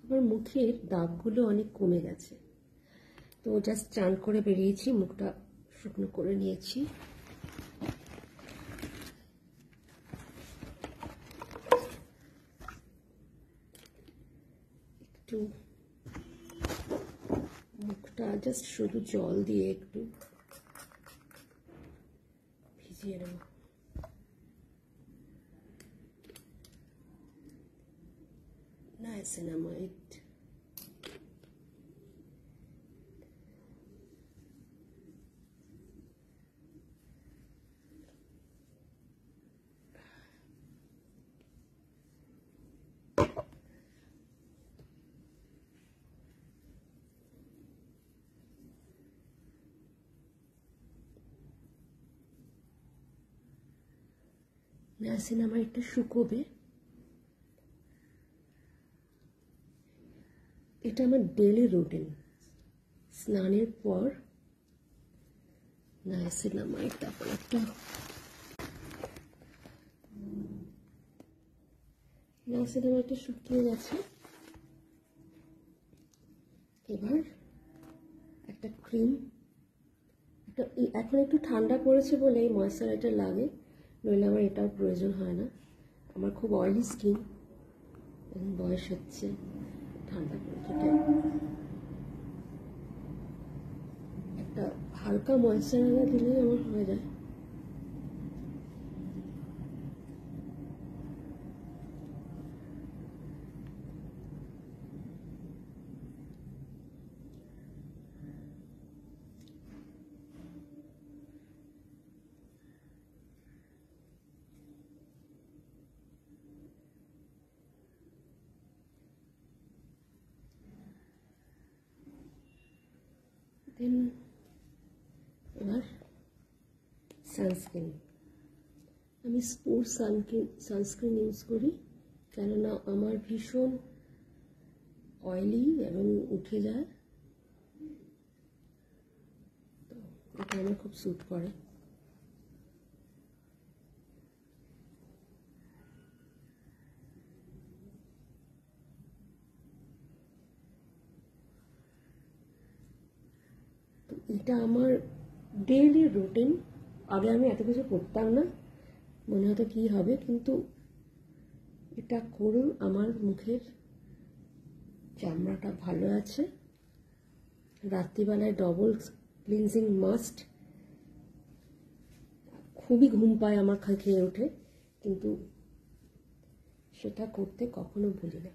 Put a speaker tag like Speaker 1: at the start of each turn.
Speaker 1: আমার মুখের দাগগুলো অনেক কমে গেছে। তো জাস্ট চান করে বেরিয়েছি, মুখটা শুকনো করে নিয়েছি। একটু মুখটা জাস্ট শুধু জল দিয়ে একটু ভিজিয়ে নেব। নায়াসিনামাইড নায়াসিনামাইডটা শুকোবে। এটা আমার ডেলি রুটিন, স্নানের পর নায়াসিনামাইড। তারপর একটা নায়াসিনামাইডটা শুকিয়ে গেছে। এবার একটা ক্রিম, এখন একটু ঠান্ডা পড়েছে বলে এই ময়েশ্চারাইজার লাগে, নইলে আমার এটাও প্রয়োজন হয় না। আমার খুব অয়েলি স্কিন, এখন বয়স হচ্ছে, ঠান্ডা পড়েছে, একটা হালকা ময়েশ্চারাইজার দিলেই আমার হয়ে যায়। দেন এবার সানস্ক্রিন। আমি স্পোর সানস্ক্রিন ইউজ করি, কেননা আমার ভীষণ অয়েলি এবং উঠে যায়, তো এটা আমার খুব স্যুট করে। তো এটা আমার ডেইলি রুটিন। আগে আমি এত কিছু করতাম না, মনে হতো কি হবে, কিন্তু এটা করুন আমার মুখের চামড়াটা ভালো আছে। রাত্রিবেলায় ডবল ক্লিনজিং মাস্ট। খুবই ঘুম পায় আমার খেয়ে ওঠে, কিন্তু সেটা করতে কখনো ভুলি না।